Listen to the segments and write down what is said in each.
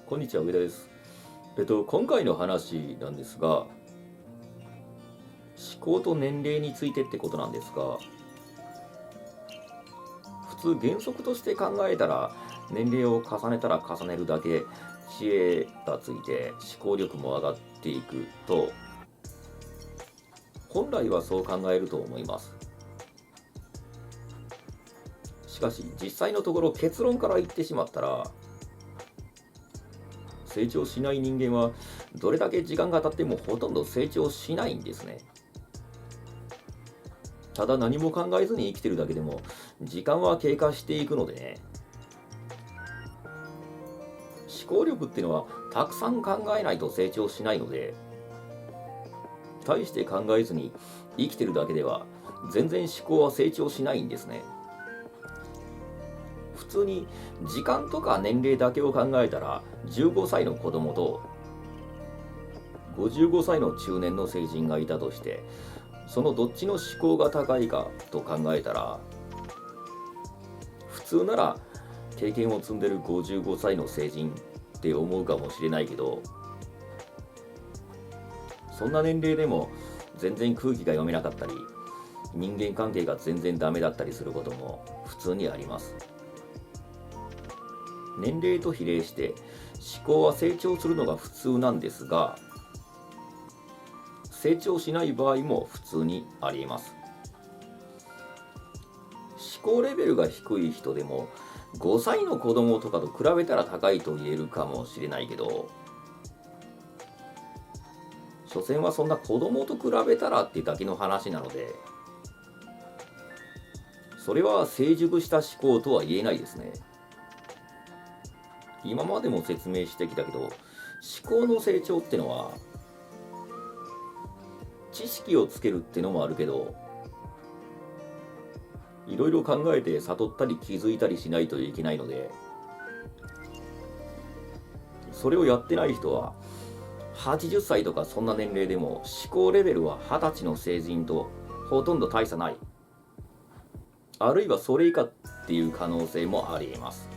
こんにちは、上田です。今回の話なんですが、思考と年齢についてってことなんですが、普通原則として考えたら、年齢を重ねたら重ねるだけ知恵がついて思考力も上がっていくと、本来はそう考えると思います。しかし、実際のところ結論から言ってしまったら、成長しない人間はどれだけ時間が経ってもほとんど成長しないんですね。ただ何も考えずに生きてるだけでも時間は経過していくのでね、思考力っていうのはたくさん考えないと成長しないので、大して考えずに生きてるだけでは全然思考は成長しないんですね。普通に時間とか年齢だけを考えたら、15歳の子供と55歳の中年の成人がいたとして、そのどっちの思考が高いかと考えたら、普通なら経験を積んでる55歳の成人って思うかもしれないけど、そんな年齢でも全然空気が読めなかったり、人間関係が全然ダメだったりすることも普通にあります。年齢と比例して思考は成長するのが普通なんですが、成長しない場合も普通にあります。思考レベルが低い人でも5歳の子供とかと比べたら高いと言えるかもしれないけど、所詮はそんな子供と比べたらってだけの話なので、それは成熟した思考とは言えないですね。今までも説明してきたけど、思考の成長ってのは知識をつけるってのもあるけど、いろいろ考えて悟ったり気づいたりしないといけないので、それをやってない人は80歳とかそんな年齢でも思考レベルは20歳の成人とほとんど大差ない、あるいはそれ以下っていう可能性もありえます。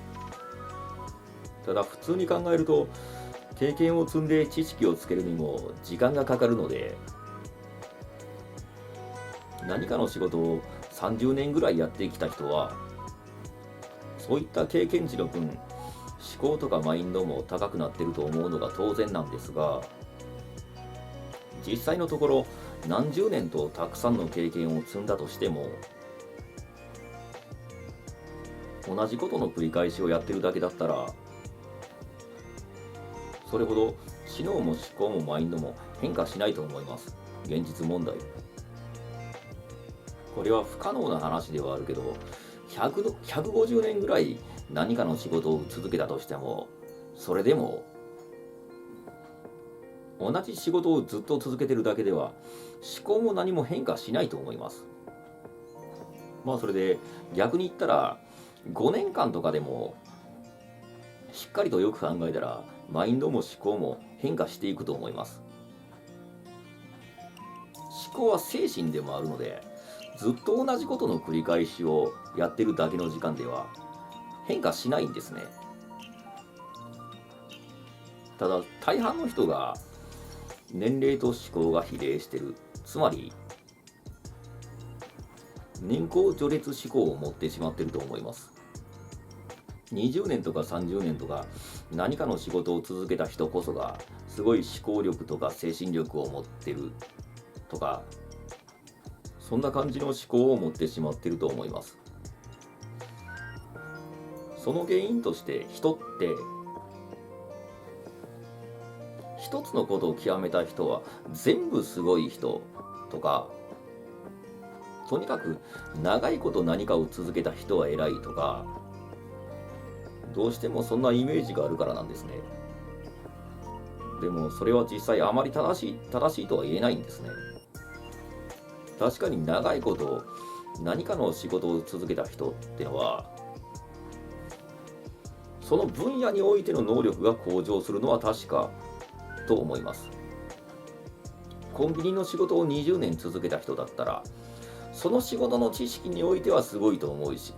ただ普通に考えると、経験を積んで知識をつけるにも時間がかかるので、何かの仕事を30年ぐらいやってきた人は、そういった経験値の分、思考とかマインドも高くなってると思うのが当然なんですが、実際のところ何十年とたくさんの経験を積んだとしても、同じことの繰り返しをやってるだけだったら、それほど知能も思考もマインドも変化しないと思います。現実問題。これは不可能な話ではあるけど、150年ぐらい何かの仕事を続けたとしても、それでも同じ仕事をずっと続けてるだけでは思考も何も変化しないと思います。それで逆に言ったら、5年間とかでもしっかりとよく考えたらマインドも思考も変化していくと思います。思考は精神でもあるので、ずっと同じことの繰り返しをやってるだけの時間では変化しないんですね。ただ大半の人が年齢と思考が比例してる、つまり年功序列思考を持ってしまってると思います。20年とか30年とか何かの仕事を続けた人こそがすごい思考力とか精神力を持ってるとか、そんな感じの思考を持ってしまってると思います。その原因として人って一つのことを極めた人は全部すごい人とか、とにかく長いこと何かを続けた人は偉いとか、どうしてもそんなイメージがあるからなんですね。でもそれは実際あまり正しいとは言えないんですね。確かに長いこと何かの仕事を続けた人ってのは、その分野においての能力が向上するのは確かと思います。コンビニの仕事を20年続けた人だったら、その仕事の知識においてはすごいと思うし、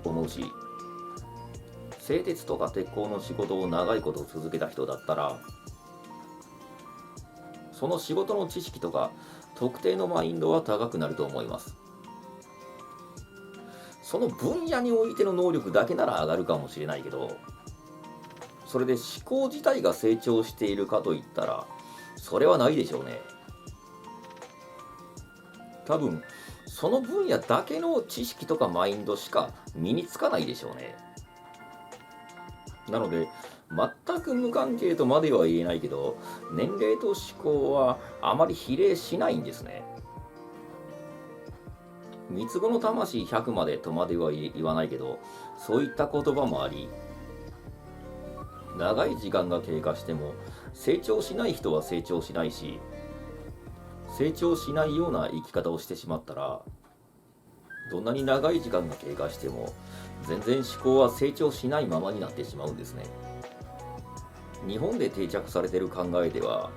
製鉄とか鉄鋼の仕事を長いこと続けた人だったら、その仕事の知識とか特定のマインドは高くなると思います。その分野においての能力だけなら上がるかもしれないけど、それで思考自体が成長しているかといったら、それはないでしょうね。多分その分野だけの知識とかマインドしか身につかないでしょうね。なので全く無関係とまでは言えないけど、年齢と思考はあまり比例しないんですね。三つ子の魂100までとまでは言わないけど、そういった言葉もあり、長い時間が経過しても成長しない人は成長しないし、成長しないような生き方をしてしまったら、どんなに長い時間が経過しても全然思考は成長しないままになってしまうんですね。日本で定着されている考えでは、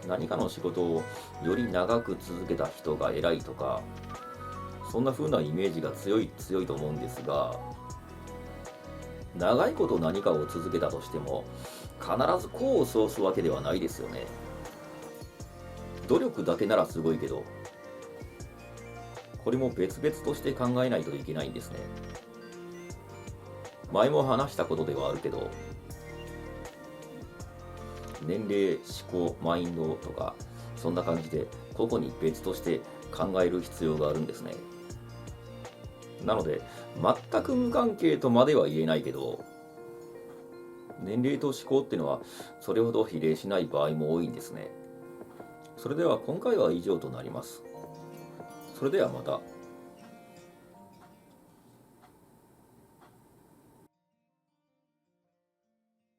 何かの仕事をより長く続けた人が偉いとか、そんな風なイメージが強いと思うんですが、長いこと何かを続けたとしても必ず功を奏すわけではないですよね。努力だけならすごいけど、これも別々として考えないといけないんですね。前も話したことではあるけど、年齢、思考、マインドとか、そんな感じで個々に別として考える必要があるんですね。なので、全く無関係とまでは言えないけど、年齢と思考っていうのはそれほど比例しない場合も多いんですね。それでは今回は以上となります。それではまた。